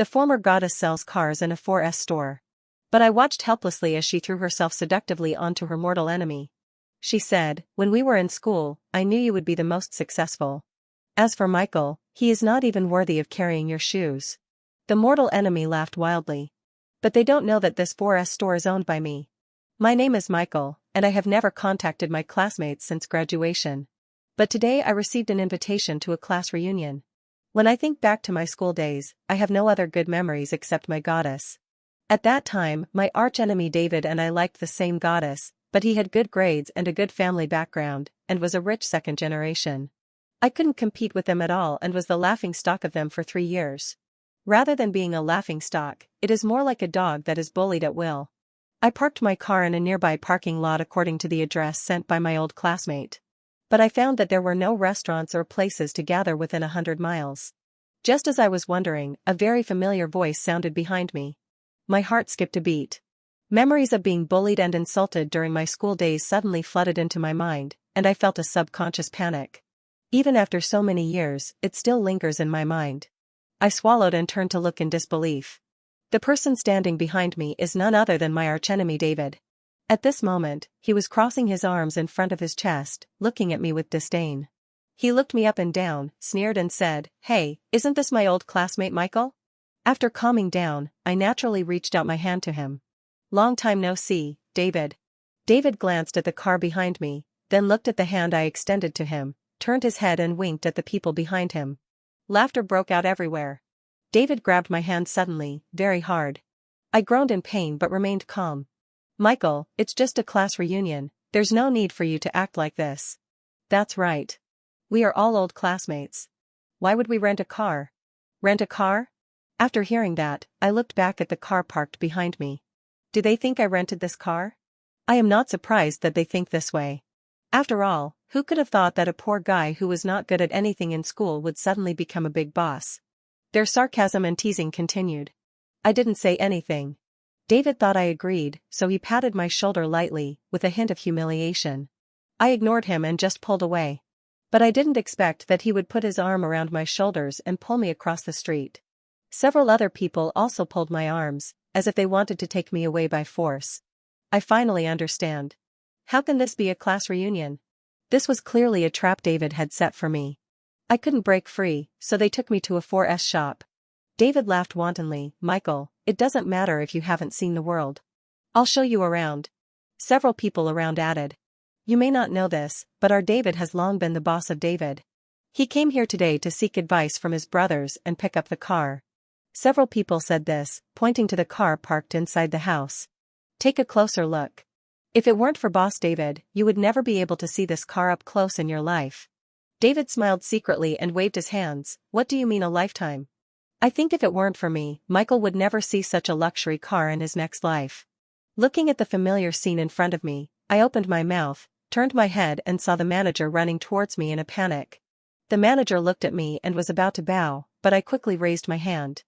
The former goddess sells cars in a 4S store. But I watched helplessly as she threw herself seductively onto her mortal enemy. She said, "When we were in school, I knew you would be the most successful. As for Michael, he is not even worthy of carrying your shoes." The mortal enemy laughed wildly. "But they don't know that this 4S store is owned by me. My name is Michael, and I have never contacted my classmates since graduation. But today I received an invitation to a class reunion. When I think back to my school days, I have no other good memories except my goddess. At that time, my archenemy David and I liked the same goddess, but he had good grades and a good family background, and was a rich second generation. I couldn't compete with them at all and was the laughingstock of them for 3 years. Rather than being a laughingstock, it is more like a dog that is bullied at will. I parked my car in a nearby parking lot according to the address sent by my old classmate. But I found that there were no restaurants or places to gather within 100 miles. Just as I was wondering, a very familiar voice sounded behind me. My heart skipped a beat. Memories of being bullied and insulted during my school days suddenly flooded into my mind, and I felt a subconscious panic. Even after so many years, it still lingers in my mind. I swallowed and turned to look in disbelief. The person standing behind me is none other than my archenemy David. At this moment, he was crossing his arms in front of his chest, looking at me with disdain. He looked me up and down, sneered and said, "Hey, isn't this my old classmate Michael?" After calming down, I naturally reached out my hand to him. "Long time no see, David." David glanced at the car behind me, then looked at the hand I extended to him, turned his head and winked at the people behind him. Laughter broke out everywhere. David grabbed my hand suddenly, very hard. I groaned in pain but remained calm. "Michael, it's just a class reunion, there's no need for you to act like this." "That's right. We are all old classmates. Why would we rent a car?" "Rent a car?" After hearing that, I looked back at the car parked behind me. Do they think I rented this car? I am not surprised that they think this way. After all, who could have thought that a poor guy who was not good at anything in school would suddenly become a big boss? Their sarcasm and teasing continued. I didn't say anything. David thought I agreed, so he patted my shoulder lightly, with a hint of humiliation. I ignored him and just pulled away. But I didn't expect that he would put his arm around my shoulders and pull me across the street. Several other people also pulled my arms, as if they wanted to take me away by force. I finally understand. How can this be a class reunion? This was clearly a trap David had set for me. I couldn't break free, so they took me to a 4S shop. David laughed wantonly. "Michael, it doesn't matter if you haven't seen the world. I'll show you around." Several people around added. "You may not know this, but our David has long been the boss of David. He came here today to seek advice from his brothers and pick up the car." Several people said this, pointing to the car parked inside the house. "Take a closer look. If it weren't for Boss David, you would never be able to see this car up close in your life." David smiled secretly and waved his hands. "What do you mean a lifetime? I think if it weren't for me, Michael would never see such a luxury car in his next life." Looking at the familiar scene in front of me, I opened my mouth, turned my head and saw the manager running towards me in a panic. The manager looked at me and was about to bow, but I quickly raised my hand.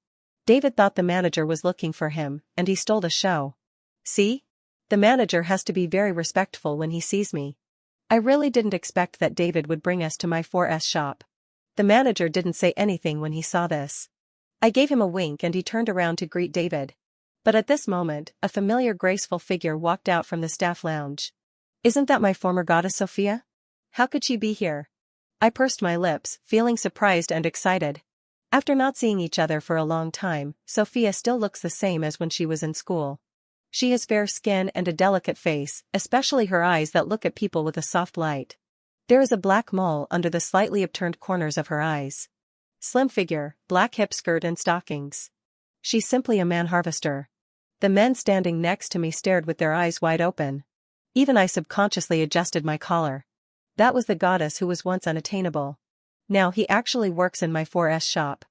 David thought the manager was looking for him, and he stole the show. See? The manager has to be very respectful when he sees me. I really didn't expect that David would bring us to my 4S shop. The manager didn't say anything when he saw this. I gave him a wink and he turned around to greet David. But at this moment, a familiar graceful figure walked out from the staff lounge. "Isn't that my former goddess Sophia? How could she be here?" I pursed my lips, feeling surprised and excited. After not seeing each other for a long time, Sophia still looks the same as when she was in school. She has fair skin and a delicate face, especially her eyes that look at people with a soft light. There is a black mole under the slightly upturned corners of her eyes. Slim figure, black hip skirt and stockings. She's simply a man-harvester. The men standing next to me stared with their eyes wide open. Even I subconsciously adjusted my collar. That was the goddess who was once unattainable. Now he actually works in my 4S shop.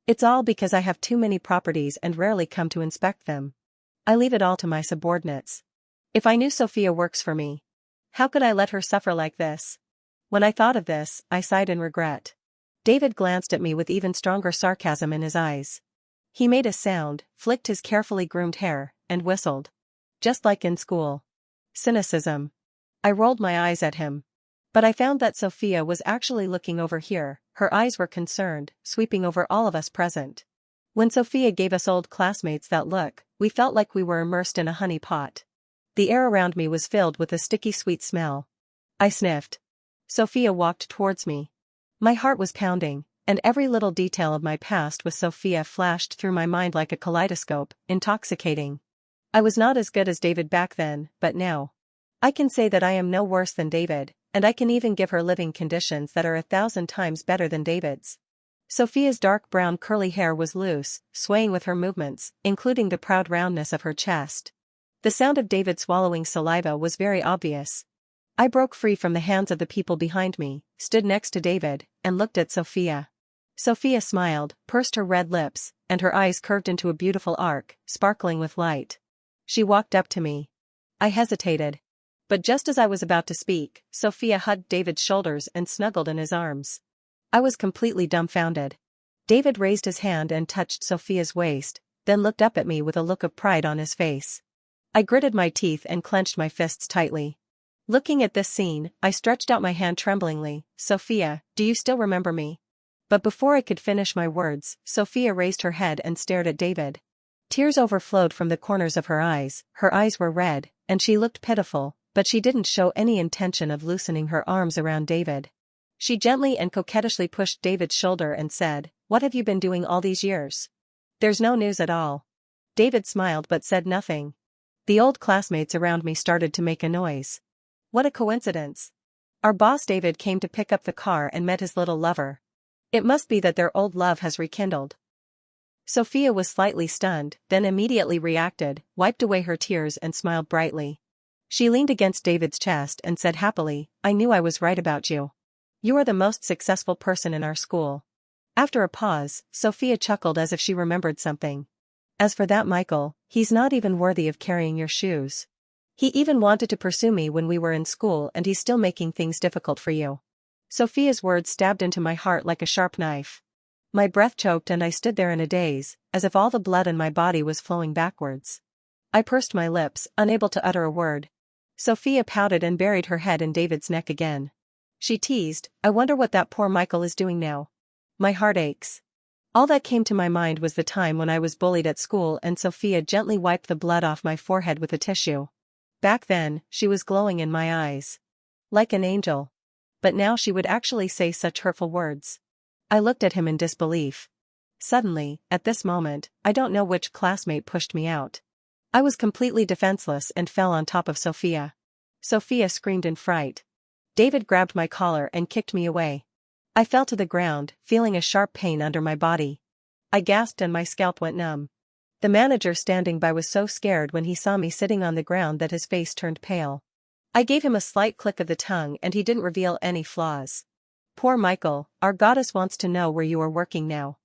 It's all because I have too many properties and rarely come to inspect them. I leave it all to my subordinates. If I knew Sophia works for me, how could I let her suffer like this? When I thought of this, I sighed in regret. David glanced at me with even stronger sarcasm in his eyes. He made a sound, flicked his carefully groomed hair, and whistled. Just like in school. Cynicism. I rolled my eyes at him. But I found that Sophia was actually looking over here, her eyes were concerned, sweeping over all of us present. When Sophia gave us old classmates that look, we felt like we were immersed in a honey pot. The air around me was filled with a sticky sweet smell. I sniffed. Sophia walked towards me. My heart was pounding, and every little detail of my past with Sophia flashed through my mind like a kaleidoscope, intoxicating. I was not as good as David back then, but now. I can say that I am no worse than David, and I can even give her living conditions that are 1,000 times better than David's. Sophia's dark brown curly hair was loose, swaying with her movements, including the proud roundness of her chest. The sound of David swallowing saliva was very obvious. I broke free from the hands of the people behind me, stood next to David, and looked at Sophia. Sophia smiled, pursed her red lips, and her eyes curved into a beautiful arc, sparkling with light. She walked up to me. I hesitated. But just as I was about to speak, Sophia hugged David's shoulders and snuggled in his arms. I was completely dumbfounded. David raised his hand and touched Sophia's waist, then looked up at me with a look of pride on his face. I gritted my teeth and clenched my fists tightly. Looking at this scene, I stretched out my hand tremblingly. Sophia, do you still remember me? But before I could finish my words, Sophia raised her head and stared at David. Tears overflowed from the corners of her eyes were red, and she looked pitiful, but she didn't show any intention of loosening her arms around David. She gently and coquettishly pushed David's shoulder and said, "What have you been doing all these years? There's no news at all." David smiled but said nothing. The old classmates around me started to make a noise. What a coincidence. Our boss David came to pick up the car and met his little lover. It must be that their old love has rekindled. Sophia was slightly stunned, then immediately reacted, wiped away her tears and smiled brightly. She leaned against David's chest and said happily, "I knew I was right about you. You are the most successful person in our school." After a pause, Sophia chuckled as if she remembered something. "As for that Michael, he's not even worthy of carrying your shoes. He even wanted to pursue me when we were in school and he's still making things difficult for you." Sophia's words stabbed into my heart like a sharp knife. My breath choked and I stood there in a daze, as if all the blood in my body was flowing backwards. I pursed my lips, unable to utter a word. Sophia pouted and buried her head in David's neck again. She teased, "I wonder what that poor Michael is doing now. My heart aches." All that came to my mind was the time when I was bullied at school and Sophia gently wiped the blood off my forehead with a tissue. Back then, she was glowing in my eyes. Like an angel. But now she would actually say such hurtful words. I looked at him in disbelief. Suddenly, at this moment, I don't know which classmate pushed me out. I was completely defenseless and fell on top of Sophia. Sophia screamed in fright. David grabbed my collar and kicked me away. I fell to the ground, feeling a sharp pain under my body. I gasped and my scalp went numb. The manager standing by was so scared when he saw me sitting on the ground that his face turned pale. I gave him a slight click of the tongue and he didn't reveal any flaws. "Poor Michael, our goddess wants to know where you are working now.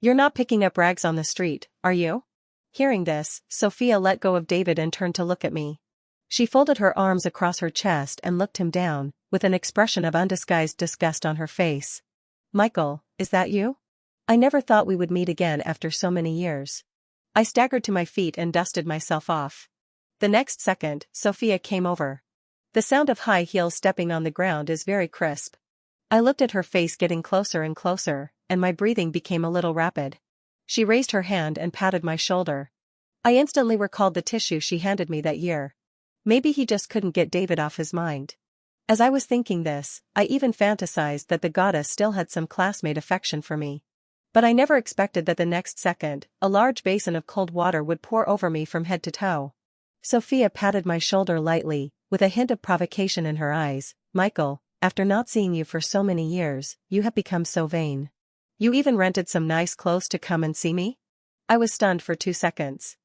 You're not picking up rags on the street, are you?" Hearing this, Sophia let go of David and turned to look at me. She folded her arms across her chest and looked him down, with an expression of undisguised disgust on her face. "Michael, is that you? I never thought we would meet again after so many years." I staggered to my feet and dusted myself off. The next second, Sophia came over. The sound of high heels stepping on the ground is very crisp. I looked at her face getting closer and closer, and my breathing became a little rapid. She raised her hand and patted my shoulder. I instantly recalled the tissue she handed me that year. Maybe he just couldn't get David off his mind. As I was thinking this, I even fantasized that the goddess still had some classmate affection for me. But I never expected that the next second, a large basin of cold water would pour over me from head to toe. Sophia patted my shoulder lightly, with a hint of provocation in her eyes. "Michael, after not seeing you for so many years, you have become so vain. You even rented some nice clothes to come and see me?" I was stunned for 2 seconds.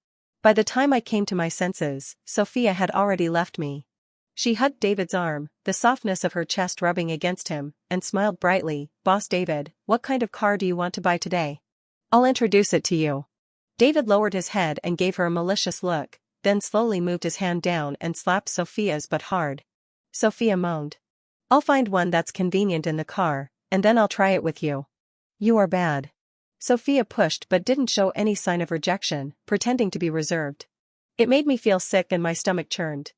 By the time I came to my senses, Sophia had already left me. She hugged David's arm, the softness of her chest rubbing against him, and smiled brightly. "Boss David, what kind of car do you want to buy today? I'll introduce it to you." David lowered his head and gave her a malicious look, then slowly moved his hand down and slapped Sophia's but hard. Sophia moaned. "I'll find one that's convenient in the car, and then I'll try it with you." "You are bad." Sophia pushed but didn't show any sign of rejection, pretending to be reserved. It made me feel sick and my stomach churned.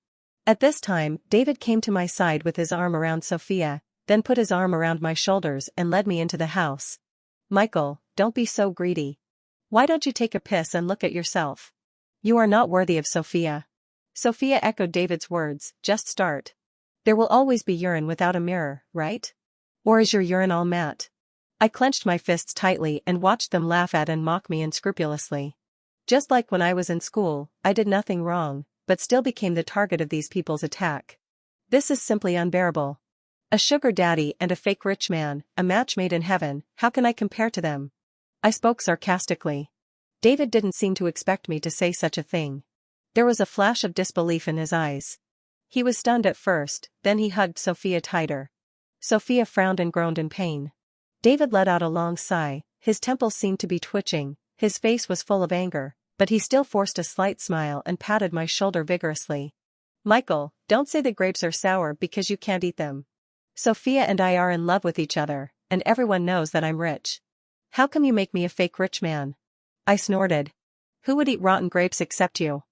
At this time, David came to my side with his arm around Sophia, then put his arm around my shoulders and led me into the house. "Michael, don't be so greedy. Why don't you take a piss and look at yourself? You are not worthy of Sophia. Sophia echoed David's words, just start. There will always be urine without a mirror, right? Or is your urine all matte? I clenched my fists tightly and watched them laugh at and mock me unscrupulously. Just like when I was in school, I did nothing wrong, but still became the target of these people's attack. This is simply unbearable. A sugar daddy and a fake rich man, a match made in heaven, how can I compare to them? I spoke sarcastically. David didn't seem to expect me to say such a thing. There was a flash of disbelief in his eyes. He was stunned at first, then he hugged Sophia tighter. Sophia frowned and groaned in pain. David let out a long sigh, his temples seemed to be twitching, his face was full of anger, but he still forced a slight smile and patted my shoulder vigorously. Michael, don't say the grapes are sour because you can't eat them. Sophia and I are in love with each other, and everyone knows that I'm rich. How come you make me a fake rich man? I snorted. Who would eat rotten grapes except you?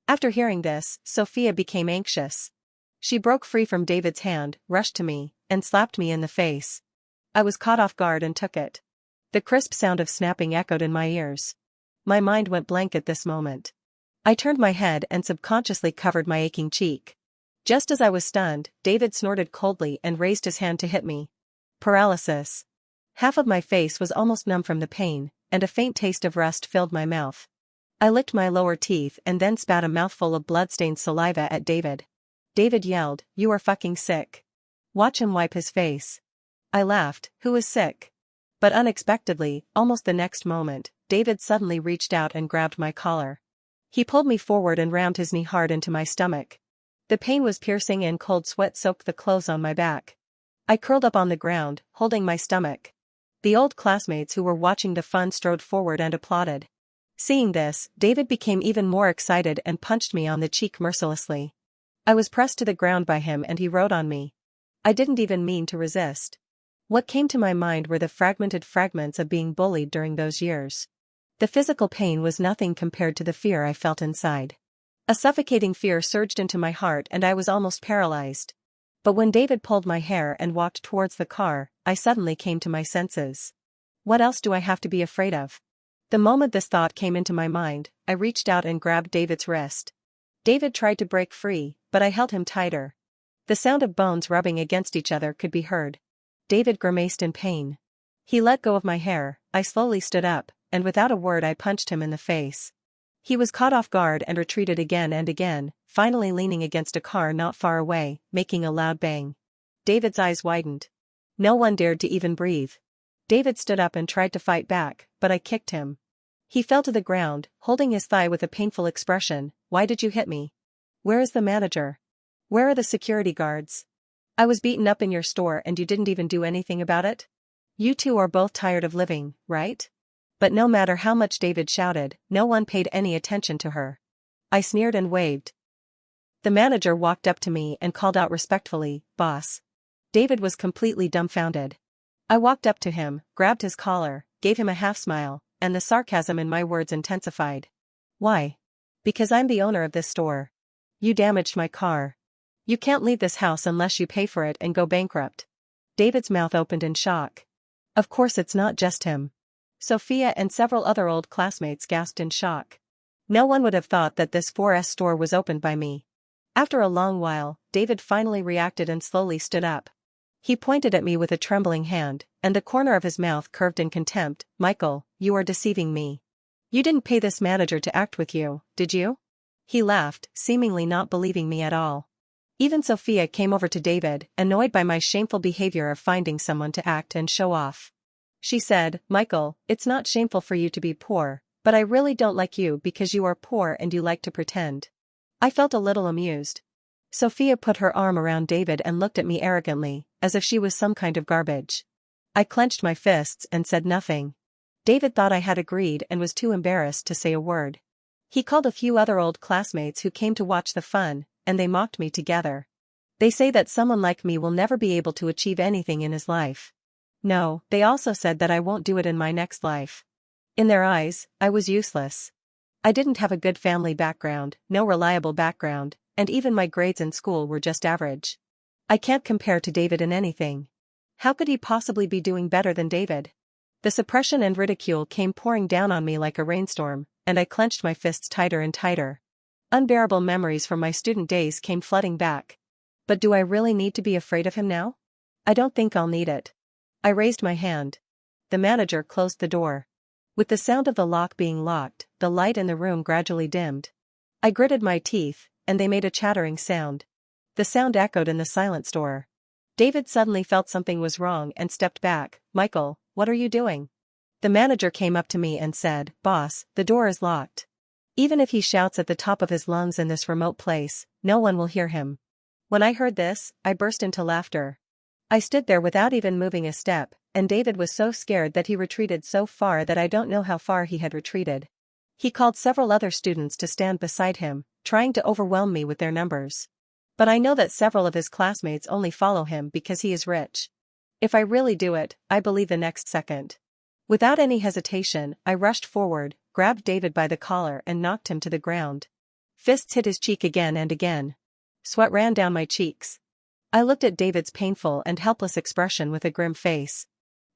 After hearing this, Sophia became anxious. She broke free from David's hand, rushed to me, and slapped me in the face. I was caught off guard and took it. The crisp sound of snapping echoed in my ears. My mind went blank at this moment. I turned my head and subconsciously covered my aching cheek. Just as I was stunned, David snorted coldly and raised his hand to hit me. Paralysis. Half of my face was almost numb from the pain, and a faint taste of rust filled my mouth. I licked my lower teeth and then spat a mouthful of blood-stained saliva at David. David yelled, "You are fucking sick. Watch him wipe his face." I laughed, who is sick? But unexpectedly, almost the next moment, David suddenly reached out and grabbed my collar. He pulled me forward and rammed his knee hard into my stomach. The pain was piercing and cold sweat soaked the clothes on my back. I curled up on the ground, holding my stomach. The old classmates who were watching the fun strode forward and applauded. Seeing this, David became even more excited and punched me on the cheek mercilessly. I was pressed to the ground by him and he rode on me. I didn't even mean to resist. What came to my mind were the fragmented fragments of being bullied during those years. The physical pain was nothing compared to the fear I felt inside. A suffocating fear surged into my heart and I was almost paralyzed. But when David pulled my hair and walked towards the car, I suddenly came to my senses. What else do I have to be afraid of? The moment this thought came into my mind, I reached out and grabbed David's wrist. David tried to break free, but I held him tighter. The sound of bones rubbing against each other could be heard. David grimaced in pain. He let go of my hair, I slowly stood up, and without a word I punched him in the face. He was caught off guard and retreated again and again, finally leaning against a car not far away, making a loud bang. David's eyes widened. No one dared to even breathe. David stood up and tried to fight back, but I kicked him. He fell to the ground, holding his thigh with a painful expression. "Why did you hit me? Where is the manager? Where are the security guards? I was beaten up in your store and you didn't even do anything about it? You two are both tired of living, right?" But no matter how much David shouted, no one paid any attention to her. I sneered and waved. The manager walked up to me and called out respectfully, "Boss." David was completely dumbfounded. I walked up to him, grabbed his collar, gave him a half-smile, and the sarcasm in my words intensified. "Why?" "Because I'm the owner of this store. You damaged my car. You can't leave this house unless you pay for it and go bankrupt." David's mouth opened in shock. Of course it's not just him. Sophia and several other old classmates gasped in shock. No one would have thought that this 4S store was opened by me. After a long while, David finally reacted and slowly stood up. He pointed at me with a trembling hand, and the corner of his mouth curved in contempt. "Michael, you are deceiving me. You didn't pay this manager to act with you, did you?" He laughed, seemingly not believing me at all. Even Sophia came over to David, annoyed by my shameful behavior of finding someone to act and show off. She said, "Michael, it's not shameful for you to be poor, but I really don't like you because you are poor and you like to pretend." I felt a little amused. Sophia put her arm around David and looked at me arrogantly, as if she was some kind of garbage. I clenched my fists and said nothing. David thought I had agreed and was too embarrassed to say a word. He called a few other old classmates who came to watch the fun, and they mocked me together. They say that someone like me will never be able to achieve anything in his life. No, they also said that I won't do it in my next life. In their eyes, I was useless. I didn't have a good family background, no reliable background, and even my grades in school were just average. I can't compare to David in anything. How could he possibly be doing better than David? The suppression and ridicule came pouring down on me like a rainstorm, and I clenched my fists tighter and tighter. Unbearable memories from my student days came flooding back. But do I really need to be afraid of him now? I don't think I'll need it. I raised my hand. The manager closed the door. With the sound of the lock being locked, the light in the room gradually dimmed. I gritted my teeth, and they made a chattering sound. The sound echoed in the silent store. David suddenly felt something was wrong and stepped back. "Michael, what are you doing?" The manager came up to me and said, "Boss, the door is locked. Even if he shouts at the top of his lungs in this remote place, no one will hear him." When I heard this, I burst into laughter. I stood there without even moving a step, and David was so scared that he retreated so far that I don't know how far he had retreated. He called several other students to stand beside him, trying to overwhelm me with their numbers. But I know that several of his classmates only follow him because he is rich. If I really do it, I believe the next second. Without any hesitation, I rushed forward, grabbed David by the collar and knocked him to the ground. Fists hit his cheek again and again. Sweat ran down my cheeks. I looked at David's painful and helpless expression with a grim face.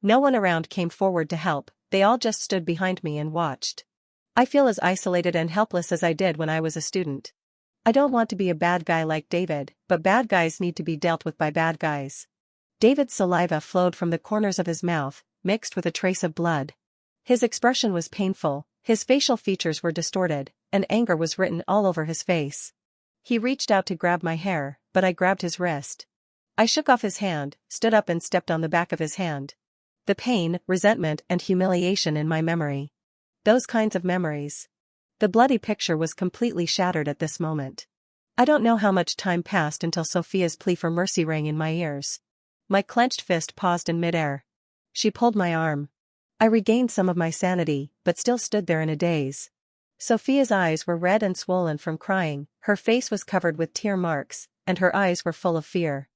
No one around came forward to help, they all just stood behind me and watched. I feel as isolated and helpless as I did when I was a student. I don't want to be a bad guy like David, but bad guys need to be dealt with by bad guys. David's saliva flowed from the corners of his mouth, mixed with a trace of blood. His expression was painful, his facial features were distorted, and anger was written all over his face. He reached out to grab my hair, but I grabbed his wrist. I shook off his hand, stood up and stepped on the back of his hand. The pain, resentment and humiliation in my memory. Those kinds of memories. The bloody picture was completely shattered at this moment. I don't know how much time passed until Sophia's plea for mercy rang in my ears. My clenched fist paused in midair. She pulled my arm. I regained some of my sanity, but still stood there in a daze. Sophia's eyes were red and swollen from crying, her face was covered with tear marks, and her eyes were full of fear.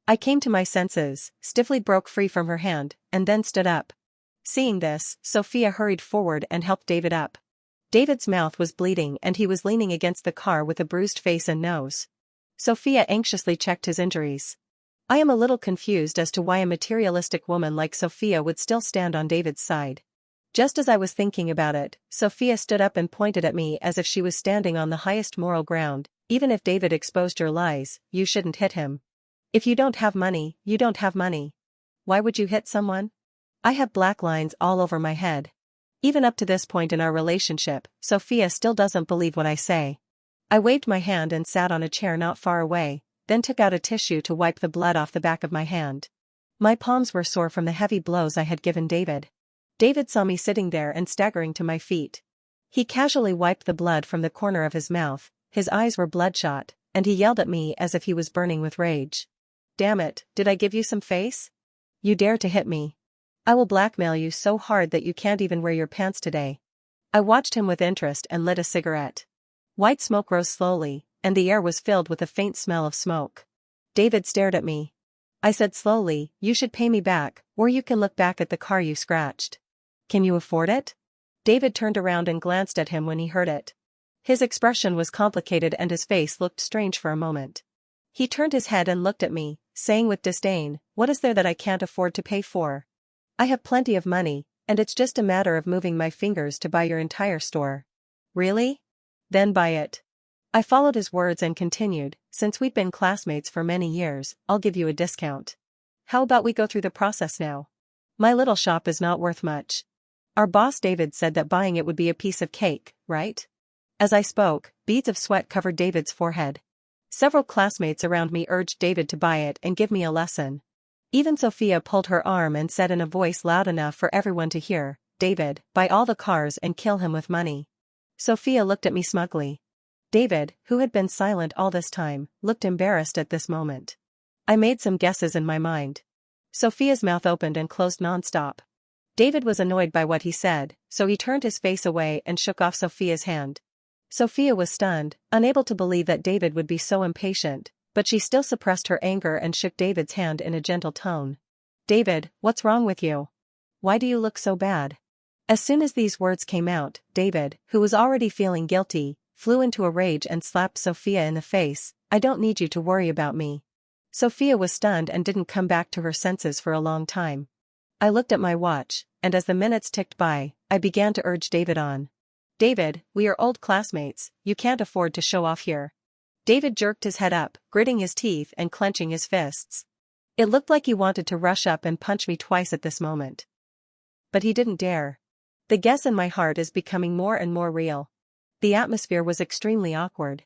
I came to my senses, stiffly broke free from her hand, and then stood up. Seeing this, Sophia hurried forward and helped David up. David's mouth was bleeding and he was leaning against the car with a bruised face and nose. Sophia anxiously checked his injuries. I am a little confused as to why a materialistic woman like Sophia would still stand on David's side. Just as I was thinking about it, Sophia stood up and pointed at me as if she was standing on the highest moral ground. "Even if David exposed your lies, you shouldn't hit him. If you don't have money, you don't have money. Why would you hit someone? I have black lines all over my head." Even up to this point in our relationship, Sophia still doesn't believe what I say. I waved my hand and sat on a chair not far away, then took out a tissue to wipe the blood off the back of my hand. My palms were sore from the heavy blows I had given David. David saw me sitting there and staggering to my feet. He casually wiped the blood from the corner of his mouth, his eyes were bloodshot, and he yelled at me as if he was burning with rage. "Damn it, did I give you some face? You dare to hit me. I will blackmail you so hard that you can't even wear your pants today." I watched him with interest and lit a cigarette. White smoke rose slowly, and the air was filled with a faint smell of smoke. David stared at me. I said slowly, "You should pay me back, or you can look back at the car you scratched. Can you afford it?" David turned around and glanced at him when he heard it. His expression was complicated and his face looked strange for a moment. He turned his head and looked at me, saying with disdain, "What is there that I can't afford to pay for? I have plenty of money, and it's just a matter of moving my fingers to buy your entire store." "Really? Then buy it." I followed his words and continued, "Since we've been classmates for many years, I'll give you a discount. How about we go through the process now? My little shop is not worth much. Our boss David said that buying it would be a piece of cake, right?" As I spoke, beads of sweat covered David's forehead. Several classmates around me urged David to buy it and give me a lesson. Even Sophia pulled her arm and said in a voice loud enough for everyone to hear, "David, buy all the cars and kill him with money." Sophia looked at me smugly. David, who had been silent all this time, looked embarrassed at this moment. I made some guesses in my mind. Sophia's mouth opened and closed nonstop. David was annoyed by what he said, so he turned his face away and shook off Sophia's hand. Sophia was stunned, unable to believe that David would be so impatient, but she still suppressed her anger and shook David's hand in a gentle tone. "David, what's wrong with you? Why do you look so bad?" As soon as these words came out, David, who was already feeling guilty, flew into a rage and slapped Sophia in the face. "I don't need you to worry about me." Sophia was stunned and didn't come back to her senses for a long time. I looked at my watch, and as the minutes ticked by, I began to urge David on. David, we are old classmates, you can't afford to show off here. David jerked his head up, gritting his teeth and clenching his fists. It looked like he wanted to rush up and punch me twice at this moment. But he didn't dare. The guess in my heart is becoming more and more real. The atmosphere was extremely awkward.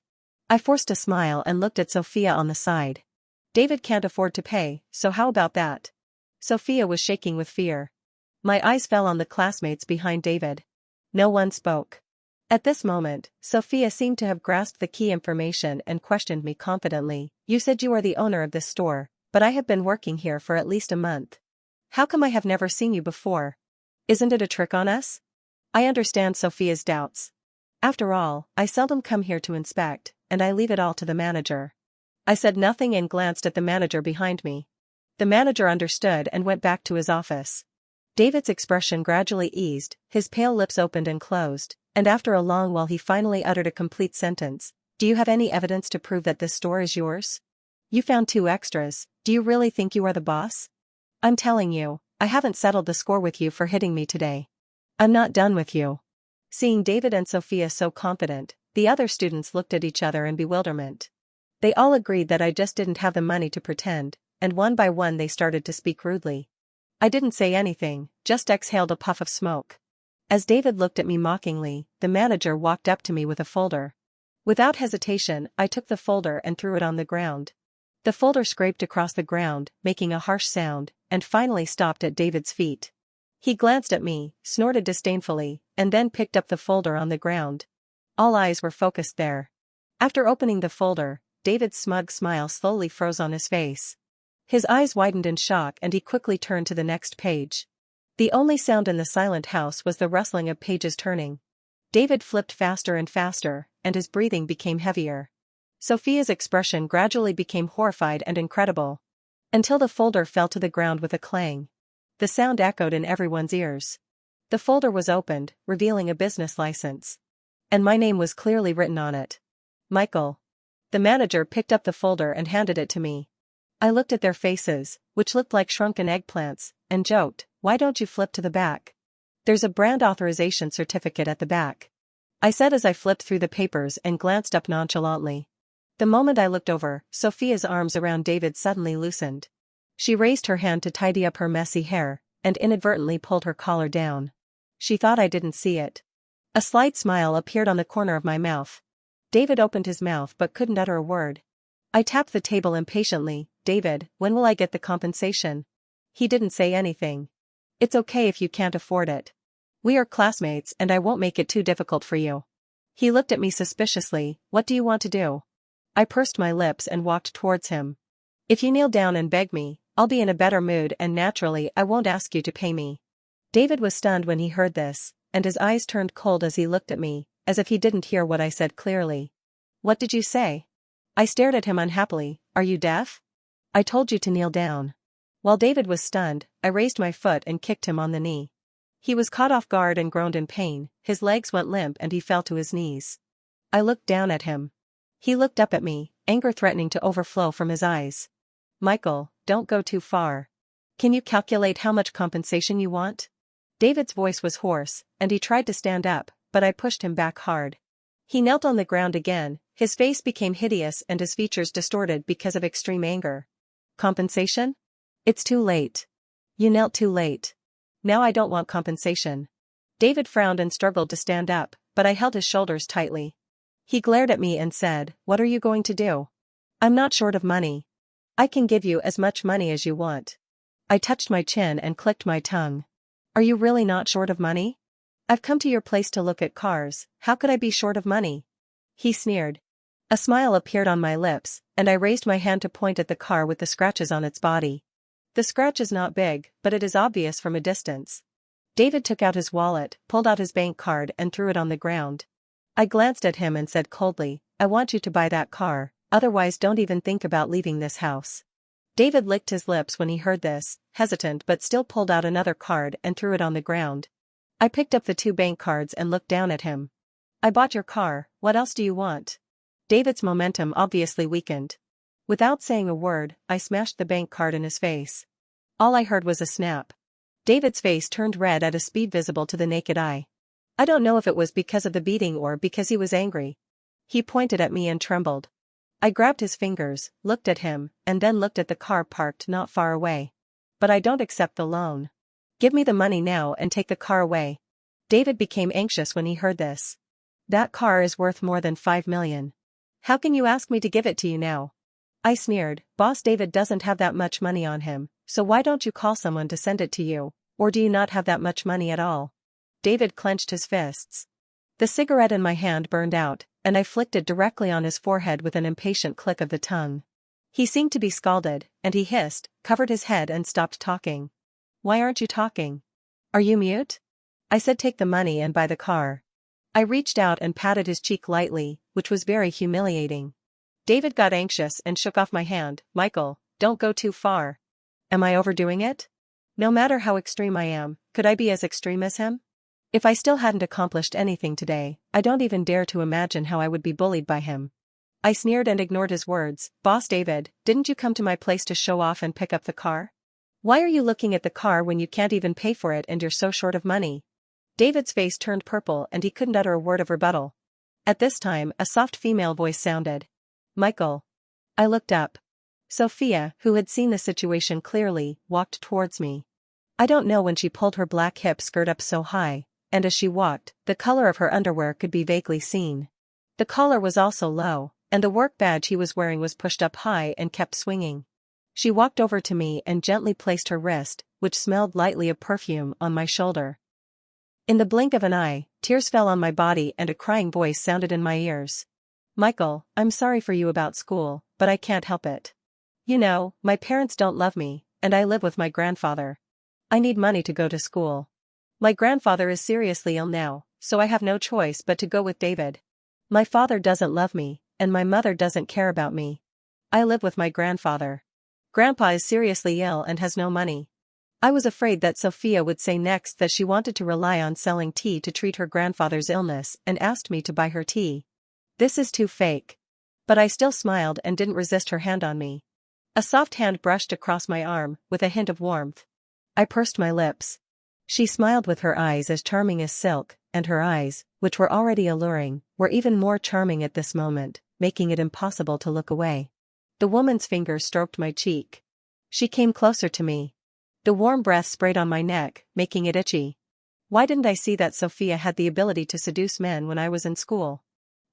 I forced a smile and looked at Sophia on the side. David can't afford to pay, so how about that? Sophia was shaking with fear. My eyes fell on the classmates behind David. No one spoke. At this moment, Sophia seemed to have grasped the key information and questioned me confidently. You said you are the owner of this store, but I have been working here for at least a month. How come I have never seen you before? Isn't it a trick on us? I understand Sophia's doubts. After all, I seldom come here to inspect, and I leave it all to the manager. I said nothing and glanced at the manager behind me. The manager understood and went back to his office. David's expression gradually eased, his pale lips opened and closed, and after a long while he finally uttered a complete sentence. Do you have any evidence to prove that this store is yours? You found 2 extras, do you really think you are the boss? I'm telling you, I haven't settled the score with you for hitting me today. I'm not done with you. Seeing David and Sophia so confident, the other students looked at each other in bewilderment. They all agreed that I just didn't have the money to pretend, and one by one they started to speak rudely. I didn't say anything, just exhaled a puff of smoke. As David looked at me mockingly, the manager walked up to me with a folder. Without hesitation, I took the folder and threw it on the ground. The folder scraped across the ground, making a harsh sound, and finally stopped at David's feet. He glanced at me, snorted disdainfully, and then picked up the folder on the ground. All eyes were focused there. After opening the folder, David's smug smile slowly froze on his face. His eyes widened in shock and he quickly turned to the next page. The only sound in the silent house was the rustling of pages turning. David flipped faster and faster, and his breathing became heavier. Sophia's expression gradually became horrified and incredible. Until the folder fell to the ground with a clang. The sound echoed in everyone's ears. The folder was opened, revealing a business license. And my name was clearly written on it. Michael. The manager picked up the folder and handed it to me. I looked at their faces, which looked like shrunken eggplants, and joked, why don't you flip to the back? There's a brand authorization certificate at the back. I said as I flipped through the papers and glanced up nonchalantly. The moment I looked over, Sophia's arms around David suddenly loosened. She raised her hand to tidy up her messy hair, and inadvertently pulled her collar down. She thought I didn't see it. A slight smile appeared on the corner of my mouth. David opened his mouth but couldn't utter a word. I tapped the table impatiently. David, when will I get the compensation? He didn't say anything. It's okay if you can't afford it. We are classmates and I won't make it too difficult for you. He looked at me suspiciously. What do you want to do? I pursed my lips and walked towards him. If you kneel down and beg me, I'll be in a better mood and naturally I won't ask you to pay me. David was stunned when he heard this, and his eyes turned cold as he looked at me, as if he didn't hear what I said clearly. What did you say? I stared at him unhappily. Are you deaf? I told you to kneel down. While David was stunned, I raised my foot and kicked him on the knee. He was caught off guard and groaned in pain, his legs went limp and he fell to his knees. I looked down at him. He looked up at me, anger threatening to overflow from his eyes. Michael, don't go too far. Can you calculate how much compensation you want? David's voice was hoarse, and he tried to stand up, but I pushed him back hard. He knelt on the ground again, his face became hideous and his features distorted because of extreme anger. Compensation? It's too late. You knelt too late. Now I don't want compensation. David frowned and struggled to stand up, but I held his shoulders tightly. He glared at me and said, What are you going to do? I'm not short of money. I can give you as much money as you want. I touched my chin and clicked my tongue. Are you really not short of money? I've come to your place to look at cars, how could I be short of money? He sneered. A smile appeared on my lips, and I raised my hand to point at the car with the scratches on its body. The scratch is not big, but it is obvious from a distance. David took out his wallet, pulled out his bank card and threw it on the ground. I glanced at him and said coldly, I want you to buy that car, otherwise don't even think about leaving this house. David licked his lips when he heard this, hesitant but still pulled out another card and threw it on the ground. I picked up the 2 bank cards and looked down at him. I bought your car, what else do you want? David's momentum obviously weakened. Without saying a word, I smashed the bank card in his face. All I heard was a snap. David's face turned red at a speed visible to the naked eye. I don't know if it was because of the beating or because he was angry. He pointed at me and trembled. I grabbed his fingers, looked at him, and then looked at the car parked not far away. But I don't accept the loan. Give me the money now and take the car away. David became anxious when he heard this. That car is worth more than $5 million. How can you ask me to give it to you now? I sneered. Boss David doesn't have that much money on him, so why don't you call someone to send it to you, or do you not have that much money at all? David clenched his fists. The cigarette in my hand burned out, and I flicked it directly on his forehead with an impatient click of the tongue. He seemed to be scalded, and he hissed, covered his head and stopped talking. Why aren't you talking? Are you mute? I said take the money and buy the car. I reached out and patted his cheek lightly, which was very humiliating. David got anxious and shook off my hand. Michael, don't go too far. Am I overdoing it? No matter how extreme I am, could I be as extreme as him? If I still hadn't accomplished anything today, I don't even dare to imagine how I would be bullied by him. I sneered and ignored his words. Boss David, didn't you come to my place to show off and pick up the car? Why are you looking at the car when you can't even pay for it and you're so short of money? David's face turned purple and he couldn't utter a word of rebuttal. At this time, a soft female voice sounded. Michael. I looked up. Sophia, who had seen the situation clearly, walked towards me. I don't know when she pulled her black hip skirt up so high, and as she walked, the color of her underwear could be vaguely seen. The collar was also low, and the work badge he was wearing was pushed up high and kept swinging. She walked over to me and gently placed her wrist, which smelled lightly of perfume, on my shoulder. In the blink of an eye, tears fell on my body and a crying voice sounded in my ears. Michael, I'm sorry for you about school, but I can't help it. You know, my parents don't love me, and I live with my grandfather. I need money to go to school. My grandfather is seriously ill now, so I have no choice but to go with David. My father doesn't love me, and my mother doesn't care about me. I live with my grandfather. Grandpa is seriously ill and has no money. I was afraid that Sophia would say next that she wanted to rely on selling tea to treat her grandfather's illness and asked me to buy her tea. This is too fake. But I still smiled and didn't resist her hand on me. A soft hand brushed across my arm, with a hint of warmth. I pursed my lips. She smiled with her eyes as charming as silk, and her eyes, which were already alluring, were even more charming at this moment, making it impossible to look away. The woman's fingers stroked my cheek. She came closer to me. The warm breath sprayed on my neck, making it itchy. Why didn't I see that Sophia had the ability to seduce men when I was in school?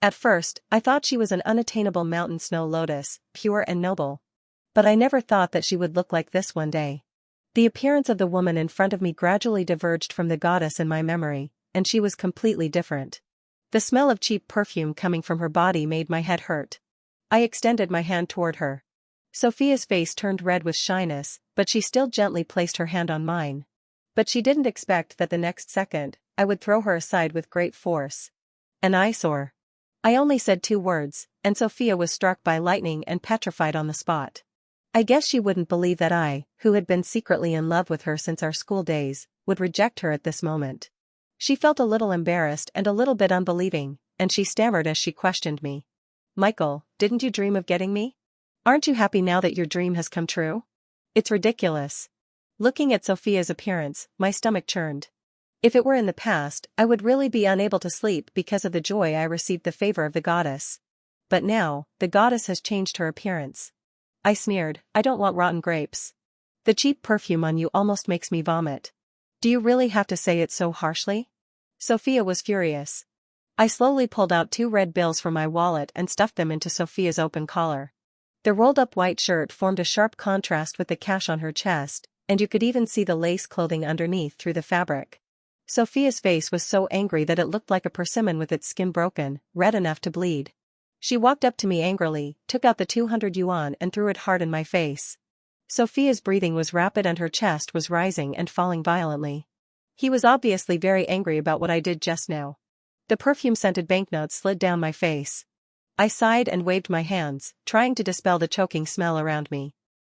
At first, I thought she was an unattainable mountain snow lotus, pure and noble. But I never thought that she would look like this one day. The appearance of the woman in front of me gradually diverged from the goddess in my memory, and she was completely different. The smell of cheap perfume coming from her body made my head hurt. I extended my hand toward her. Sophia's face turned red with shyness, but she still gently placed her hand on mine. But she didn't expect that the next second, I would throw her aside with great force. An eyesore. I only said 2 words, and Sophia was struck by lightning and petrified on the spot. I guess she wouldn't believe that I, who had been secretly in love with her since our school days, would reject her at this moment. She felt a little embarrassed and a little bit unbelieving, and she stammered as she questioned me. Michael, didn't you dream of getting me? Aren't you happy now that your dream has come true? It's ridiculous. Looking at Sophia's appearance, my stomach churned. If it were in the past, I would really be unable to sleep because of the joy I received the favor of the goddess. But now, the goddess has changed her appearance. I sneered, I don't want rotten grapes. The cheap perfume on you almost makes me vomit. Do you really have to say it so harshly? Sophia was furious. I slowly pulled out 2 red bills from my wallet and stuffed them into Sophia's open collar. The rolled-up white shirt formed a sharp contrast with the cash on her chest, and you could even see the lace clothing underneath through the fabric. Sophia's face was so angry that it looked like a persimmon with its skin broken, red enough to bleed. She walked up to me angrily, took out the 200 yuan and threw it hard in my face. Sophia's breathing was rapid and her chest was rising and falling violently. He was obviously very angry about what I did just now. The perfume-scented banknotes slid down my face. I sighed and waved my hands, trying to dispel the choking smell around me.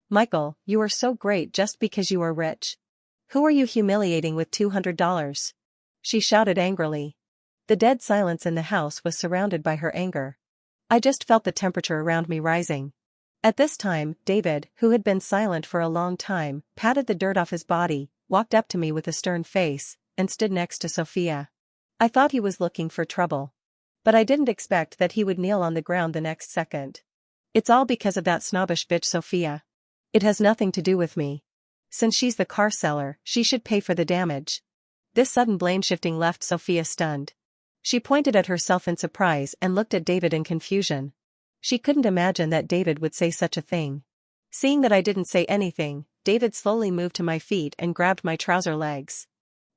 Michael, you are so great just because you are rich. Who are you humiliating with $200? She shouted angrily. The dead silence in the house was surrounded by her anger. I just felt the temperature around me rising. At this time, David, who had been silent for a long time, patted the dirt off his body, walked up to me with a stern face, and stood next to Sophia. I thought he was looking for trouble. But I didn't expect that he would kneel on the ground the next second. It's all because of that snobbish bitch Sophia. It has nothing to do with me. Since she's the car seller, she should pay for the damage. This sudden blame shifting left Sophia stunned. She pointed at herself in surprise and looked at David in confusion. She couldn't imagine that David would say such a thing. Seeing that I didn't say anything, David slowly moved to my feet and grabbed my trouser legs.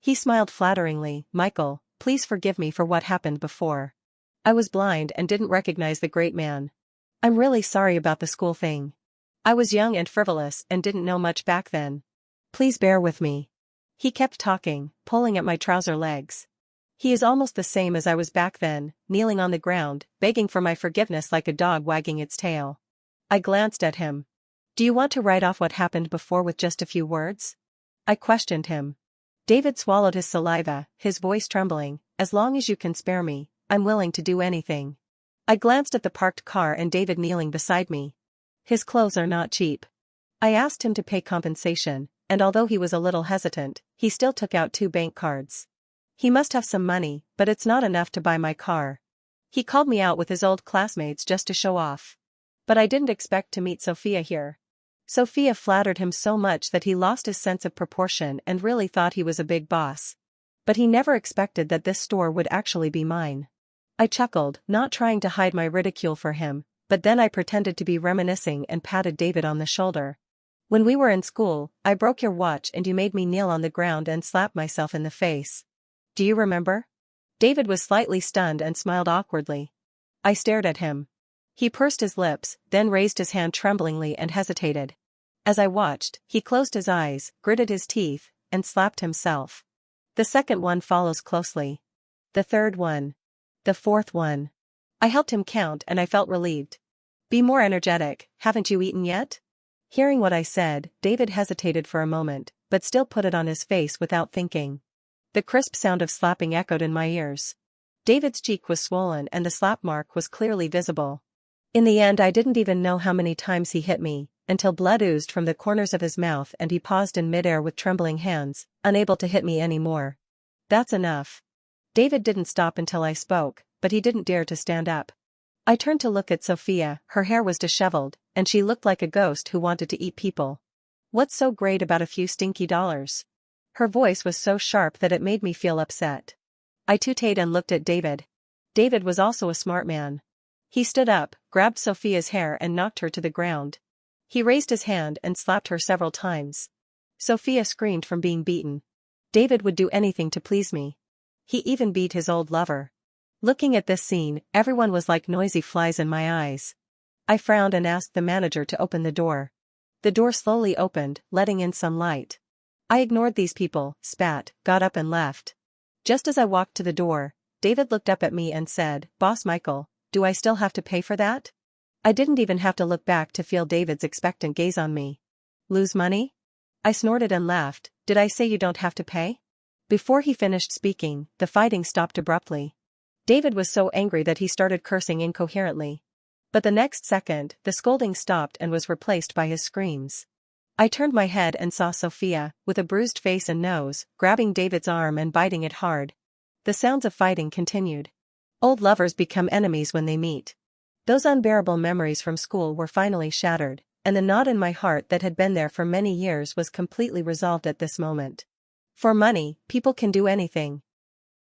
He smiled flatteringly. Michael, please forgive me for what happened before. I was blind and didn't recognize the great man. I'm really sorry about the school thing. I was young and frivolous and didn't know much back then. Please bear with me. He kept talking, pulling at my trouser legs. He is almost the same as I was back then, kneeling on the ground, begging for my forgiveness like a dog wagging its tail. I glanced at him. Do you want to write off what happened before with just a few words? I questioned him. David swallowed his saliva, his voice trembling. As long as you can spare me, I'm willing to do anything. I glanced at the parked car and David kneeling beside me. His clothes are not cheap. I asked him to pay compensation, and although he was a little hesitant, he still took out 2 bank cards. He must have some money, but it's not enough to buy my car. He called me out with his old classmates just to show off. But I didn't expect to meet Sophia here. Sophia flattered him so much that he lost his sense of proportion and really thought he was a big boss. But he never expected that this store would actually be mine. I chuckled, not trying to hide my ridicule for him, but then I pretended to be reminiscing and patted David on the shoulder. When we were in school, I broke your watch and you made me kneel on the ground and slap myself in the face. Do you remember? David was slightly stunned and smiled awkwardly. I stared at him. He pursed his lips, then raised his hand tremblingly and hesitated. As I watched, he closed his eyes, gritted his teeth, and slapped himself. The second one follows closely. The third one. The fourth one. I helped him count and I felt relieved. Be more energetic, haven't you eaten yet? Hearing what I said, David hesitated for a moment, but still put it on his face without thinking. The crisp sound of slapping echoed in my ears. David's cheek was swollen and the slap mark was clearly visible. In the end I didn't even know how many times he hit me, until blood oozed from the corners of his mouth and he paused in midair with trembling hands, unable to hit me anymore. That's enough. David didn't stop until I spoke, but he didn't dare to stand up. I turned to look at Sophia. Her hair was disheveled, and she looked like a ghost who wanted to eat people. What's so great about a few stinky dollars? Her voice was so sharp that it made me feel upset. I tooted and looked at David. David was also a smart man. He stood up, grabbed Sophia's hair and knocked her to the ground. He raised his hand and slapped her several times. Sophia screamed from being beaten. David would do anything to please me. He even beat his old lover. Looking at this scene, everyone was like noisy flies in my eyes. I frowned and asked the manager to open the door. The door slowly opened, letting in some light. I ignored these people, spat, got up and left. Just as I walked to the door, David looked up at me and said, "Boss Michael, do I still have to pay for that?" I didn't even have to look back to feel David's expectant gaze on me. Lose money? I snorted and laughed. Did I say you don't have to pay? Before he finished speaking, the fighting stopped abruptly. David was so angry that he started cursing incoherently. But the next second, the scolding stopped and was replaced by his screams. I turned my head and saw Sophia, with a bruised face and nose, grabbing David's arm and biting it hard. The sounds of fighting continued. Old lovers become enemies when they meet. Those unbearable memories from school were finally shattered, and the knot in my heart that had been there for many years was completely resolved at this moment. For money, people can do anything,